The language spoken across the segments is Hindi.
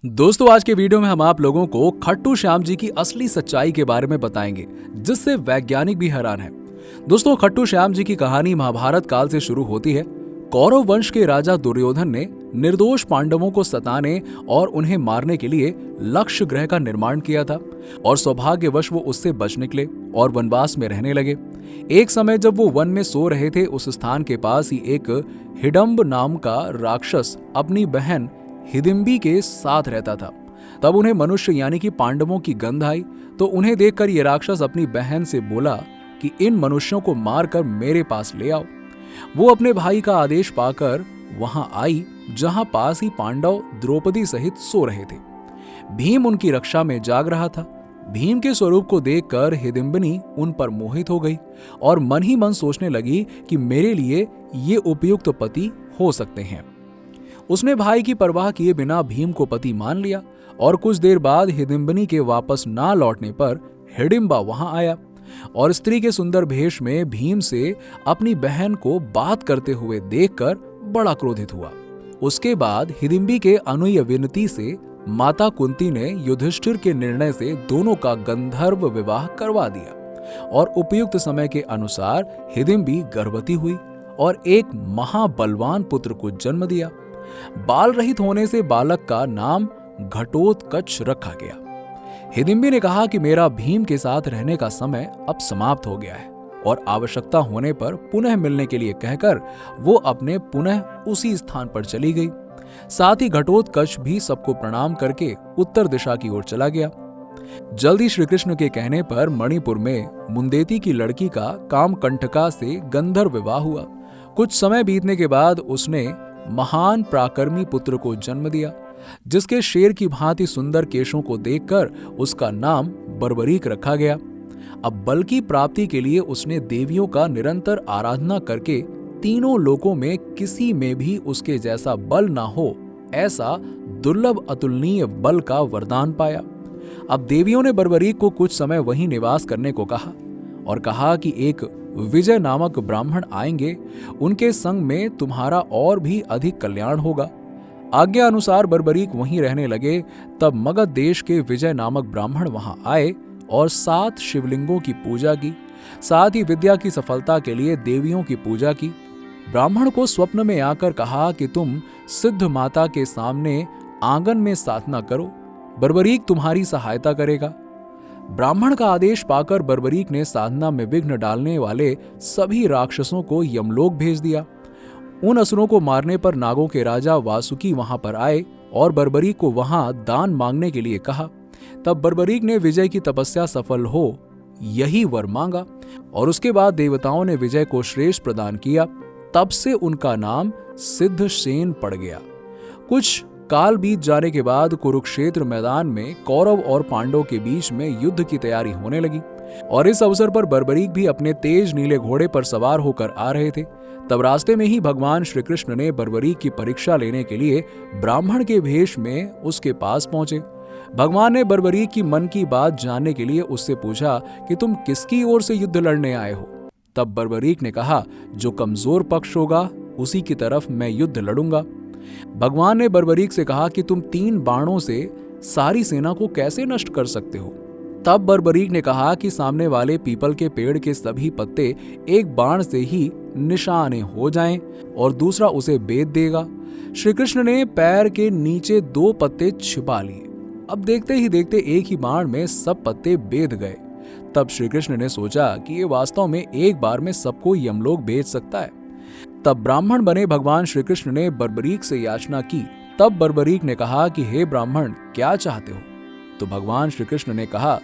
दोस्तों, आज के वीडियो में हम आप लोगों को खट्टू श्याम जी की असली सच्चाई के बारे में बताएंगे, जिससे वैज्ञानिक भी हैरान है। दोस्तों, खट्टू श्याम जी की कहानी महाभारत काल से शुरू होती है। कौरव वंश के राजा दुर्योधन ने निर्दोष पांडवों को सताने और उन्हें मारने के लिए लक्ष्य ग्रह का निर्माण किया था और सौभाग्यवश वो उससे बच निकले और वनवास में रहने लगे। एक समय जब वो वन में सो रहे थे, उस स्थान के पास ही एक हिडम्ब नाम का राक्षस अपनी बहन हिडिंबी के साथ रहता था। तब उन्हें मनुष्य यानी कि पांडवों की गंध आई, तो उन्हें देखकर ये राक्षस अपनी बहन से बोला कि इन मनुष्यों को मारकर मेरे पास ले आओ। वो अपने भाई का आदेश पाकर वहां आई, जहां पास ही पांडव द्रौपदी सहित सो रहे थे। भीम उनकी रक्षा में जाग रहा था। भीम के स्वरूप को देखकर हिडिंबिनी उन पर मोहित हो गई और मन ही मन सोचने लगी कि मेरे लिए ये उपयुक्त पति हो सकते हैं। उसने भाई की परवाह किए बिना भीम को पति मान लिया और कुछ देर बाद हिडिंबिनी के वापस ना लौटने पर हिडिंबा वहां आया और स्त्री के सुंदर भेष में भीम से अपनी बहन को बात करते हुए देखकर बड़ा क्रोधित हुआ। उसके बाद हिडिंबी के अनुय विनती से माता कुंती ने युधिष्ठिर के निर्णय से दोनों का गंधर्व विवाह करवा दिया और उपयुक्त समय के अनुसार हिडिंबी गर्भवती हुई और एक महाबलवान पुत्र को जन्म दिया। बाल रहित होने से बालक का नाम घटोत्कच रखा गया। हिडिंबी ने कहा कि मेरा भीम के साथ रहने का समय अब समाप्त हो गया है और आवश्यकता होने पर पुनः मिलने के लिए कहकर वो अपने पुनः उसी स्थान पर चली गई। साथ ही घटोत्कच भी सबको प्रणाम करके उत्तर दिशा की ओर चला गया। जल्दी श्री कृष्ण के कहने पर मणिपुर में मुंदेती की लड़की का कामकंटका से गंधर्व विवाह हुआ। कुछ समय बीतने के बाद उसने महान पराक्रमी पुत्र को जन्म दिया, जिसके शेर की भांति सुंदर केशों को देखकर उसका नाम बर्बरीक रखा गया। अब बल की प्राप्ति के लिए उसने देवियों का निरंतर आराधना करके तीनों लोकों में किसी में भी उसके जैसा बल ना हो, ऐसा दुर्लभ अतुलनीय बल का वरदान पाया। अब देवियों ने बर्बरीक को कुछ समय वहीं निवास करने को कहा और कहा कि एक विजय नामक ब्राह्मण आएंगे, उनके संग में तुम्हारा और भी अधिक कल्याण होगा। आज्ञा अनुसार बर्बरीक वहीं रहने लगे। तब मगध देश के विजय नामक ब्राह्मण वहां आए और 7 शिवलिंगों की पूजा की, साथ ही विद्या की सफलता के लिए देवियों की पूजा की। ब्राह्मण को स्वप्न में आकर कहा कि तुम सिद्ध माता के सामने आंगन में साधना करो, बर्बरीक तुम्हारी सहायता करेगा। ब्राह्मण का आदेश पाकर बर्बरीक ने साधना में विघ्न डालने वाले सभी राक्षसों को यमलोक भेज दिया। उन असुरों को मारने पर नागों के राजा वासुकी वहां पर आए और बर्बरीक को वहां दान मांगने के लिए कहा। तब बर्बरीक ने विजय की तपस्या सफल हो यही वर मांगा और उसके बाद देवताओं ने विजय को श्रेष्ठ प्रदान किया। तब से उनका नाम सिद्धसेन पड़ गया। कुछ काल बीत जाने के बाद कुरुक्षेत्र मैदान में कौरव और पांडव के बीच में युद्ध की तैयारी होने लगी और इस अवसर पर बर्बरीक भी अपने तेज नीले घोड़े पर सवार होकर आ रहे थे। तब रास्ते में ही भगवान श्री कृष्ण ने बर्बरीक की परीक्षा लेने के लिए ब्राह्मण के भेष में उसके पास पहुंचे। भगवान ने बर्बरीक की मन की बात जानने के लिए उससे पूछा कि तुम किसकी ओर से युद्ध लड़ने आए हो। तब बर्बरीक ने कहा, जो कमजोर पक्ष होगा उसी की तरफ मैं युद्ध लड़ूंगा। भगवान ने बर्बरीक से कहा कि तुम 3 बाणों से सारी सेना को कैसे नष्ट कर सकते हो। तब बर्बरीक ने कहा कि सामने वाले पीपल के पेड़ के सभी पत्ते एक बाण से ही निशाने हो जाएं और दूसरा उसे बेध देगा। श्री कृष्ण ने पैर के नीचे 2 पत्ते छिपा लिए। अब देखते ही देखते एक ही बाण में सब पत्ते बेध गए। तब श्री कृष्ण ने सोचा कि ये वास्तव में एक बार में सबको यमलोक भेज सकता है। तब ब्राह्मण बने भगवान श्री कृष्ण ने बर्बरीक से याचना की। तब बर्बरीक ने कहा कि हे ब्राह्मण, क्या चाहते हो। तो भगवान श्री कृष्ण ने कहा,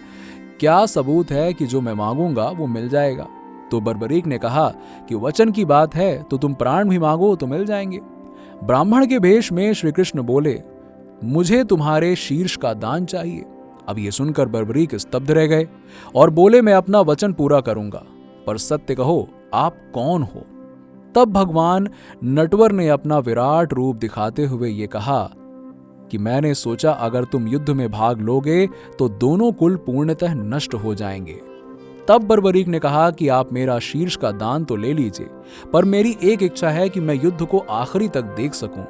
क्या सबूत है कि जो मैं मांगूंगा वो मिल जाएगा। तो बर्बरीक ने कहा कि वचन की बात है तो तुम प्राण भी मांगो तो मिल जाएंगे। ब्राह्मण के भेष में श्री कृष्ण बोले, मुझे तुम्हारे शीर्ष का दान चाहिए। अब ये सुनकर बर्बरीक स्तब्ध रह गए और बोले, मैं अपना वचन पूरा करूंगा, पर सत्य कहो आप कौन हो। तब भगवान नटवर ने अपना विराट रूप दिखाते हुए ये कहा कि मैंने सोचा अगर तुम युद्ध में भाग लोगे तो दोनों कुल पूर्णतः नष्ट हो जाएंगे। तब बर्बरीक ने कहा कि आप मेरा शीर्ष का दान तो ले लीजिए, पर मेरी एक इच्छा है कि मैं युद्ध को आखिरी तक देख सकूं।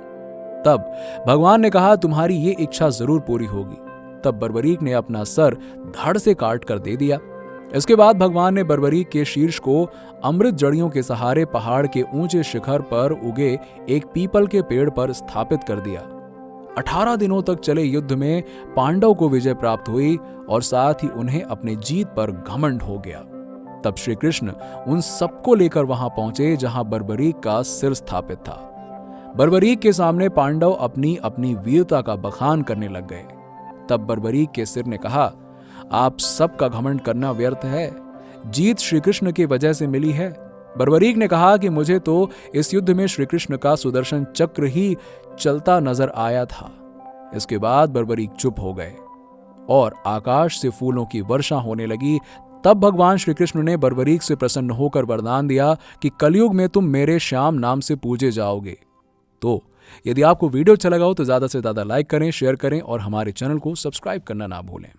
तब भगवान ने कहा, तुम्हारी ये इच्छा जरूर पूरी होगी। तब बर्बरीक ने अपना सर धड़ से काट कर दे दिया। इसके बाद भगवान ने बर्बरीक के शीर्ष को अमृत जड़ियों के सहारे पहाड़ के ऊंचे शिखर पर उगे एक पीपल के पेड़ पर स्थापित कर दिया। 18 दिनों तक चले युद्ध में पांडव को विजय प्राप्त हुई और साथ ही उन्हें अपनी जीत पर घमंड हो गया। तब श्री कृष्ण उन सबको लेकर वहां पहुंचे जहां बर्बरीक का सिर स्थापित था। बर्बरीक के सामने पांडव अपनी अपनी वीरता का बखान करने लग गए। तब बर्बरीक के सिर ने कहा, आप सबका घमंड करना व्यर्थ है, जीत श्री कृष्ण की वजह से मिली है। बर्बरीक ने कहा कि मुझे तो इस युद्ध में श्री कृष्ण का सुदर्शन चक्र ही चलता नजर आया था। इसके बाद बर्बरीक चुप हो गए और आकाश से फूलों की वर्षा होने लगी। तब भगवान श्री कृष्ण ने बर्बरीक से प्रसन्न होकर वरदान दिया कि कलयुग में तुम मेरे श्याम नाम से पूजे जाओगे। तो यदि आपको वीडियो अच्छा लगा हो तो ज्यादा से ज्यादा लाइक करें, शेयर करें और हमारे चैनल को सब्सक्राइब करना ना भूलें।